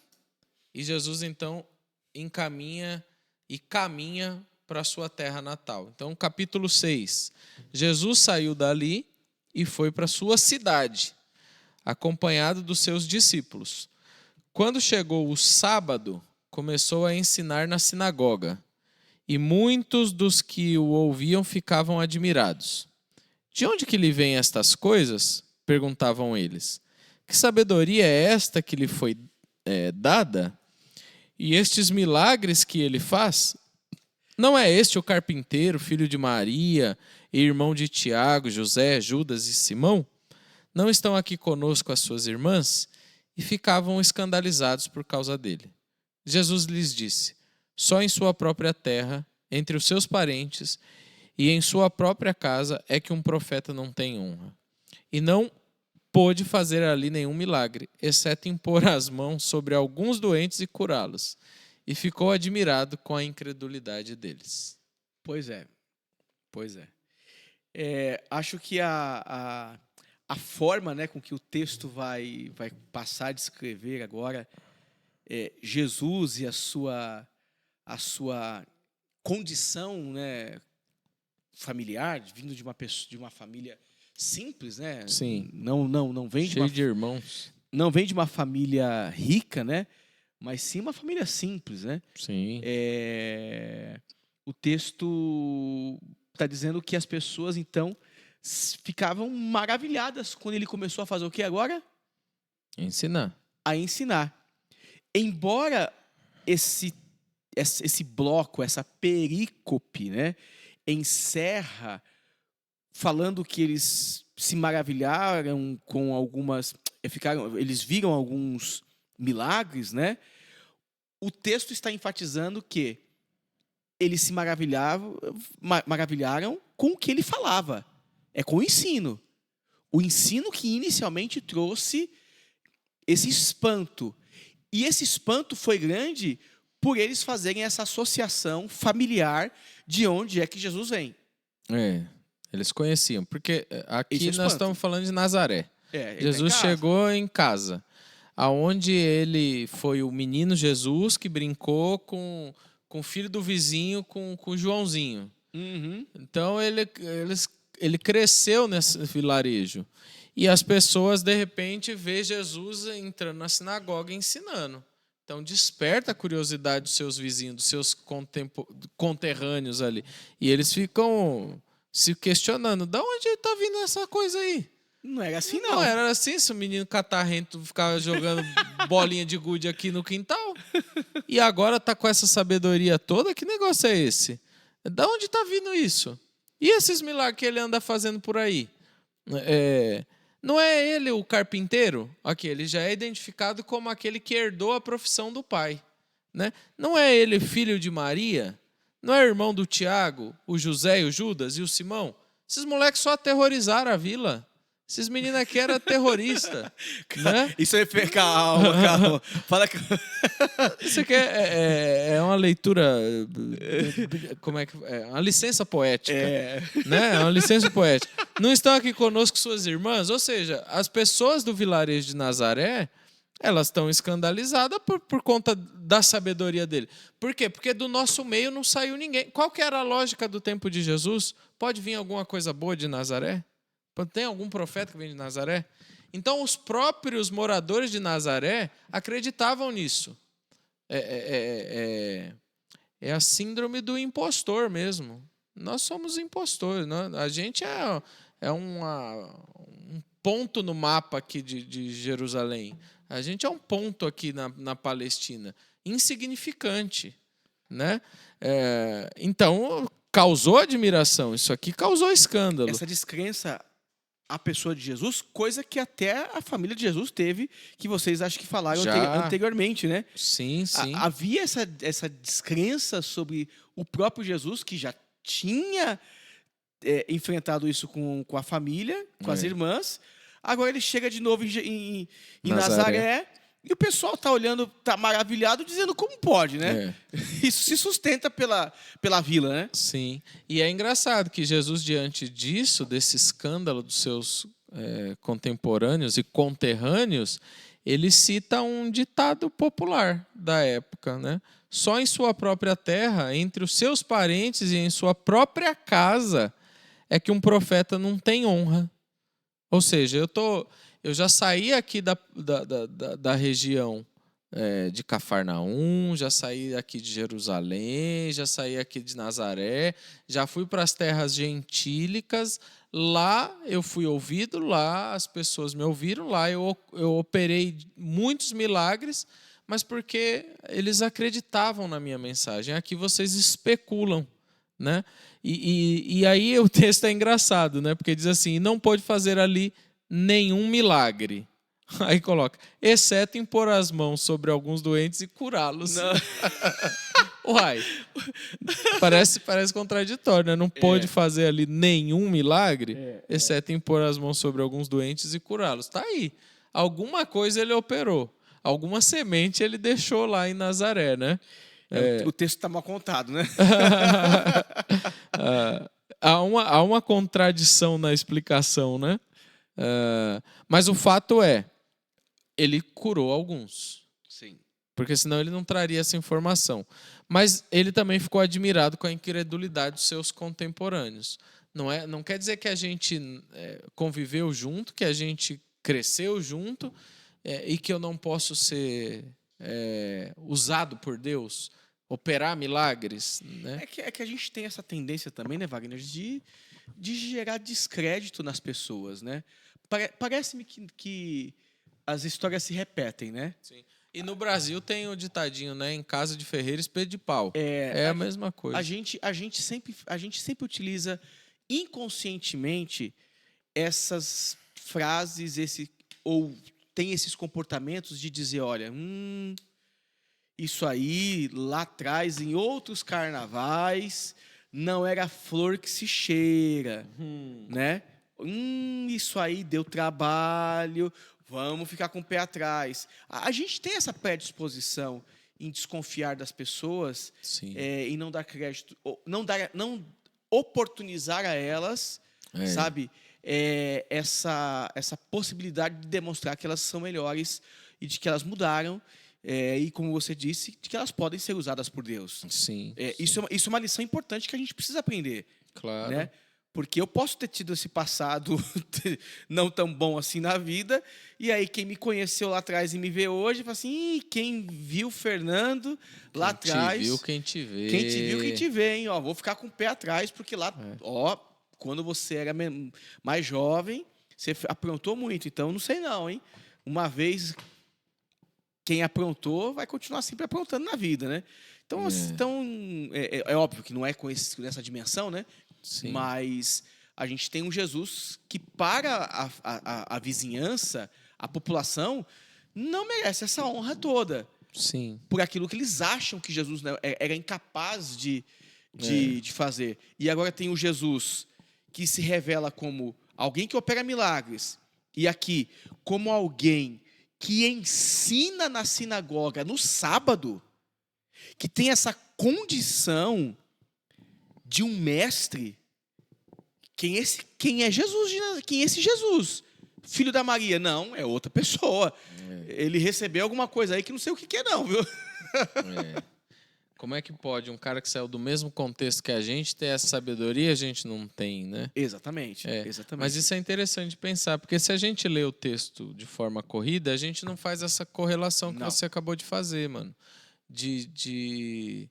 E Jesus, então, encaminha e caminha para a sua terra natal. Então, capítulo 6. Jesus saiu dali e foi para a sua cidade, acompanhado dos seus discípulos. Quando chegou o sábado, começou a ensinar na sinagoga, e muitos dos que o ouviam ficavam admirados. De onde que lhe vêm estas coisas? Perguntavam eles. Que sabedoria é esta que lhe foi dada? E estes milagres que ele faz? Não é este o carpinteiro, filho de Maria, e irmão de Tiago, José, Judas e Simão? Não estão aqui conosco as suas irmãs? E ficavam escandalizados por causa dele. Jesus lhes disse, só em sua própria terra, entre os seus parentes e em sua própria casa é que um profeta não tem honra. E não pôde fazer ali nenhum milagre, exceto impor as mãos sobre alguns doentes e curá-los. E ficou admirado com a incredulidade deles. Pois é. Acho que a forma, né, com que o texto vai passar a descrever agora Jesus e a sua condição, né, familiar, vindo de uma família simples, né? Sim. Não vem cheio de irmãos. Não vem de uma família rica, né? Mas sim uma família simples, né? Sim. O texto está dizendo que as pessoas, então, ficavam maravilhadas quando ele começou a fazer o que agora? Ensinar. A ensinar. Embora esse bloco, essa perícope, né, encerra falando que eles se maravilharam com algumas... eles viram alguns milagres, né? O texto está enfatizando que eles se maravilharam com o que ele falava. É com o ensino. O ensino que inicialmente trouxe esse espanto. E esse espanto foi grande por eles fazerem essa associação familiar de onde é que Jesus vem. Eles conheciam. Porque aqui nós estamos falando de Nazaré. Jesus chegou em casa, aonde ele foi o menino Jesus que brincou com o filho do vizinho, com o Joãozinho. Uhum. Então ele cresceu nesse vilarejo. E as pessoas, de repente, vê Jesus entrando na sinagoga e ensinando. Então desperta a curiosidade dos seus vizinhos, dos seus conterrâneos ali. E eles ficam se questionando, de onde está vindo essa coisa aí? Não era assim, não. Não era assim, se o menino catarrento ficava jogando bolinha de gude aqui no quintal. E agora está com essa sabedoria toda, que negócio é esse? De onde está vindo isso? E esses milagres que ele anda fazendo por aí? Não é ele o carpinteiro? Aqui, ele já é identificado como aquele que herdou a profissão do pai, né? Não é ele filho de Maria? Não é irmão do Tiago, o José, o Judas e o Simão? Esses moleques só aterrorizaram a vila. Esses meninos aqui eram terroristas. Né? Isso é... Calma. Fala que... Isso aqui é uma leitura... Como é que é? Uma licença poética. Né? É uma licença poética. Não estão aqui conosco suas irmãs? Ou seja, as pessoas do vilarejo de Nazaré, elas estão escandalizadas por conta da sabedoria dele. Por quê? Porque do nosso meio não saiu ninguém. Qual que era a lógica do tempo de Jesus? Pode vir alguma coisa boa de Nazaré? Tem algum profeta que vem de Nazaré? Então, os próprios moradores de Nazaré acreditavam nisso. É a síndrome do impostor mesmo. Nós somos impostores. A gente é um ponto no mapa aqui de Jerusalém. A gente é um ponto aqui na Palestina. Insignificante. Né? Então, causou admiração. Isso aqui causou escândalo. Essa descrença a pessoa de Jesus, coisa que até a família de Jesus teve, que vocês acham que falaram anteriormente, né? Sim, sim. Havia essa descrença sobre o próprio Jesus, que já tinha enfrentado isso com a família, com as irmãs. Agora ele chega de novo em Nazaré. E o pessoal está olhando, está maravilhado, dizendo como pode, né? Isso se sustenta pela vila, né? Sim. E é engraçado que Jesus, diante disso, desse escândalo dos seus contemporâneos e conterrâneos, ele cita um ditado popular da época, né? Só em sua própria terra, entre os seus parentes e em sua própria casa, é que um profeta não tem honra. Ou seja, eu já saí aqui da região de Cafarnaum, já saí aqui de Jerusalém, já saí aqui de Nazaré, já fui para as terras gentílicas. Lá eu fui ouvido, lá as pessoas me ouviram, lá eu operei muitos milagres, mas porque eles acreditavam na minha mensagem. Aqui vocês especulam, né? E aí o texto é engraçado, né? Porque diz assim: não pôde fazer ali nenhum milagre. Aí coloca, exceto impor as mãos sobre alguns doentes e curá-los. Uai, parece contraditório, né? Não pôde fazer ali nenhum milagre, exceto impor as mãos sobre alguns doentes e curá-los. Tá aí. Alguma coisa ele operou. Alguma semente ele deixou lá em Nazaré, né? O texto está mal contado, né? Há uma contradição na explicação, né? Mas o fato é, ele curou alguns. Sim. Porque senão ele não traria essa informação. Mas ele também ficou admirado com a incredulidade dos seus contemporâneos. Não quer dizer que a gente conviveu junto, que a gente cresceu junto e que eu não posso ser usado por Deus, operar milagres, né? É que a gente tem essa tendência também, né, Wagner, de gerar descrédito nas pessoas, né? Parece-me que as histórias se repetem, né? Sim. E no Brasil tem o ditadinho, né? Em casa de ferreiro, espeto de pau. É a mesma coisa. A gente sempre utiliza inconscientemente essas frases, ou tem esses comportamentos de dizer, olha, isso aí lá atrás, em outros carnavais, não era flor que se cheira, né? Isso aí deu trabalho, vamos ficar com o pé atrás. A gente tem essa predisposição em desconfiar das pessoas, em não dar crédito, não oportunizar a elas, sabe, essa possibilidade de demonstrar que elas são melhores e de que elas mudaram. E como você disse, de que elas podem ser usadas por Deus. Sim. Isso é uma lição importante que a gente precisa aprender. Claro. Né? Porque eu posso ter tido esse passado não tão bom assim na vida, e aí quem me conheceu lá atrás e me vê hoje, fala assim, quem viu o Fernando lá atrás... Quem te viu, quem te vê. Quem te viu, quem te vê, hein? Ó, vou ficar com o pé atrás, porque lá, quando você era mais jovem, você aprontou muito, então não sei não, hein? Uma vez... Quem aprontou vai continuar sempre aprontando na vida, né? Então, é óbvio que não é com essa dimensão, né? Sim. Mas a gente tem um Jesus que, para a vizinhança, a população, não merece essa honra toda. Sim. Por aquilo que eles acham que Jesus era incapaz de fazer. E agora tem o Jesus que se revela como alguém que opera milagres. E aqui, como alguém que ensina na sinagoga no sábado, que tem essa condição de um mestre. Quem é Jesus? Quem é esse Jesus? Filho da Maria? Não, é outra pessoa. Ele recebeu alguma coisa aí que não sei o que é não, viu? Como é que pode um cara que saiu do mesmo contexto que a gente ter essa sabedoria e a gente não tem, né? Exatamente. Mas isso é interessante de pensar, porque se a gente lê o texto de forma corrida, a gente não faz essa correlação que você acabou de fazer, mano. De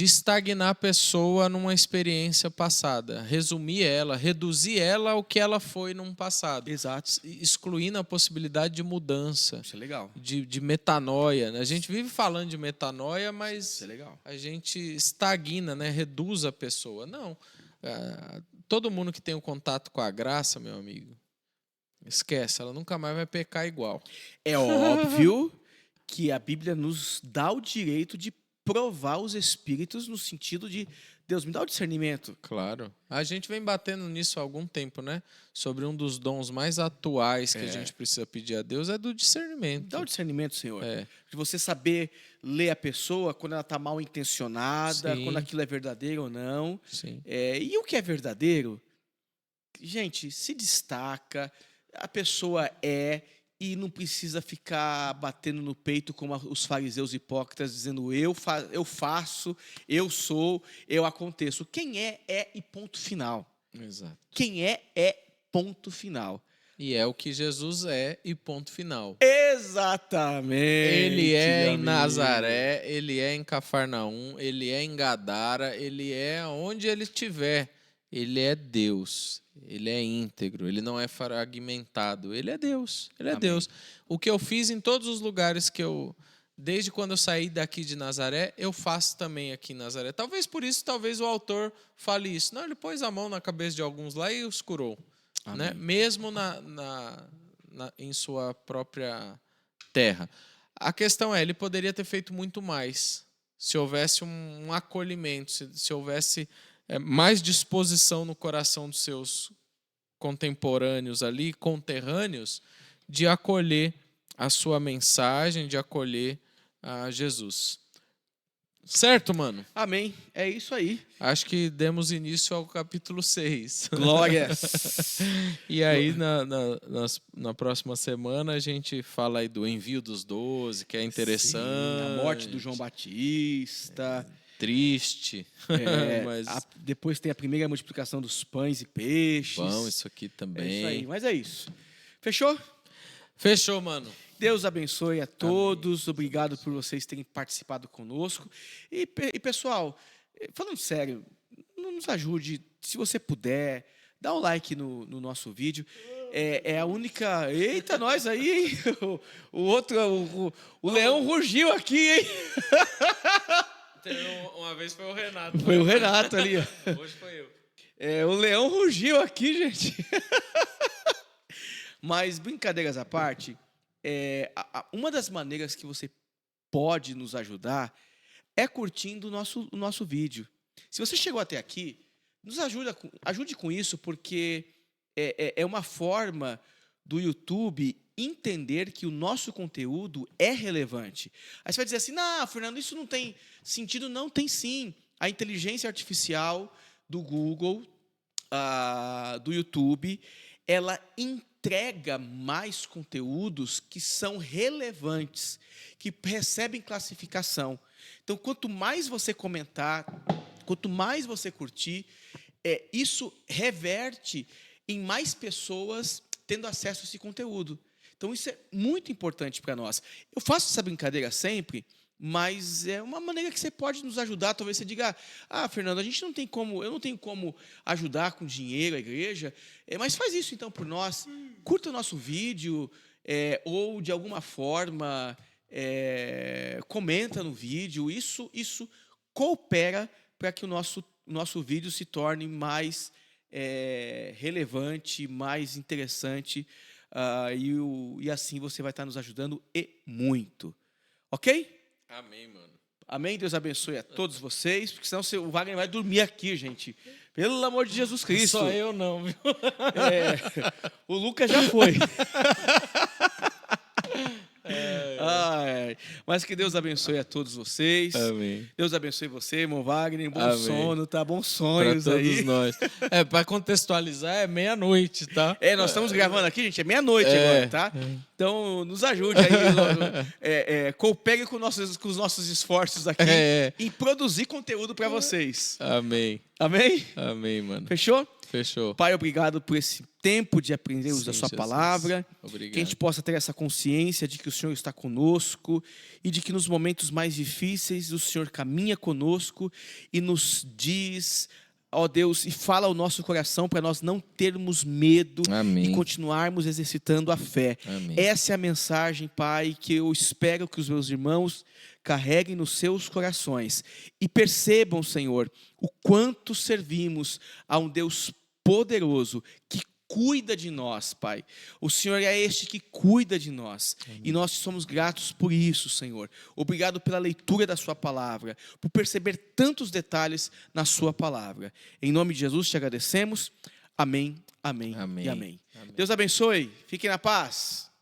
estagnar a pessoa numa experiência passada, resumir ela, reduzir ela ao que ela foi num passado. Exato. Excluindo a possibilidade de mudança. Isso é legal. De metanoia, né? A gente vive falando de metanoia, mas isso é legal. A gente estagna, né? Reduz a pessoa. Não. todo mundo que tem um contato com a graça, meu amigo, esquece, ela nunca mais vai pecar igual. É óbvio que a Bíblia nos dá o direito de provar os espíritos no sentido de Deus me dá o discernimento. Claro. A gente vem batendo nisso há algum tempo, né? Sobre um dos dons mais atuais que a gente precisa pedir a Deus é do discernimento. Dá o discernimento, Senhor. É. De você saber ler a pessoa quando ela está mal intencionada, Sim. quando aquilo é verdadeiro ou não. Sim. E o que é verdadeiro, gente, se destaca, a pessoa e não precisa ficar batendo no peito como os fariseus hipócritas, dizendo eu faço, eu sou, eu aconteço. Quem é e ponto final. Exato. Quem é ponto final. E é o que Jesus é e ponto final. Exatamente. Ele é em amigo. Nazaré, ele é em Cafarnaum, ele é em Gadara, ele é onde ele estiver. Ele é Deus, ele é íntegro, ele não é fragmentado, ele é Deus, ele é Amém. Deus. O que eu fiz em todos os lugares desde quando eu saí daqui de Nazaré, eu faço também aqui em Nazaré. Talvez por isso, talvez o autor fale isso. Não, ele pôs a mão na cabeça de alguns lá e os curou. Né? Mesmo em sua própria terra. A questão é, ele poderia ter feito muito mais se houvesse um acolhimento, se houvesse mais disposição no coração dos seus contemporâneos ali, conterrâneos, de acolher a sua mensagem, de acolher a Jesus. Certo, mano? Amém. É isso aí. Acho que demos início ao capítulo 6. Glórias. E aí, na próxima semana, a gente fala aí do envio dos 12, que é interessante. Sim, a morte do João Batista. Triste. Mas depois tem a primeira multiplicação dos pães e peixes. bom, isso aqui também. É isso aí, mas é isso. Fechou? Fechou, mano. Deus abençoe a todos. Amém. Obrigado por vocês terem participado conosco. E pessoal, falando sério, nos ajude, se você puder, dá um like no nosso vídeo. É a única... Eita, nós aí, hein? O outro, o leão rugiu aqui, hein? Uma vez foi o Renato. Foi o Renato ali. Hoje foi eu. O leão rugiu aqui, gente. Mas, brincadeiras à parte, uma das maneiras que você pode nos ajudar é curtindo o nosso vídeo. Se você chegou até aqui, nos ajude com isso, porque é uma forma do YouTube entender que o nosso conteúdo é relevante. Aí você vai dizer assim, não, Fernando, isso não tem sentido. Não, tem sim. A inteligência artificial do Google, do YouTube, ela entrega mais conteúdos que são relevantes, que recebem classificação. Então, quanto mais você comentar, quanto mais você curtir, isso reverte em mais pessoas tendo acesso a esse conteúdo. Então, isso é muito importante para nós. Eu faço essa brincadeira sempre, mas é uma maneira que você pode nos ajudar. Talvez você diga, Fernando, eu não tenho como ajudar com dinheiro a igreja, mas faz isso então por nós. Curta o nosso vídeo, ou de alguma forma comenta no vídeo. Isso coopera para que o nosso vídeo se torne mais relevante, mais interessante, e assim você vai estar nos ajudando e muito. Ok? Amém, mano. Amém? Deus abençoe a todos vocês, porque senão o Wagner vai dormir aqui, gente. Pelo amor de Jesus Cristo. Só eu não, viu? O Lucas já foi. Mas que Deus abençoe a todos vocês. Amém. Deus abençoe você, irmão Wagner. Bom Amém. sono, tá? Bons sonhos pra todos aí. nós. Para contextualizar, é meia-noite, tá? Nós estamos gravando aqui, gente, é meia-noite agora, tá? Então, nos ajude aí. Coopere com os nossos esforços aqui em produzir conteúdo para vocês. Amém. Amém? Amém, mano. Fechou? Fechou. Pai, obrigado por esse tempo de aprendermos da sua Jesus. palavra. Obrigado. Que a gente possa ter essa consciência de que o Senhor está conosco e de que nos momentos mais difíceis o Senhor caminha conosco e nos diz, ó Deus, e fala ao nosso coração para nós não termos medo. Amém. E continuarmos exercitando a fé. Amém. Essa é a mensagem, Pai, que eu espero que os meus irmãos carreguem nos seus corações e percebam, Senhor, o quanto servimos a um Deus poderoso que cuida de nós, Pai. O Senhor é este que cuida de nós. Amém. E nós somos gratos por isso, Senhor. Obrigado pela leitura da sua palavra, por perceber tantos detalhes na sua palavra. Em nome de Jesus te agradecemos. Amém, amém, amém. E amém. Amém. Deus abençoe. Fiquem na paz.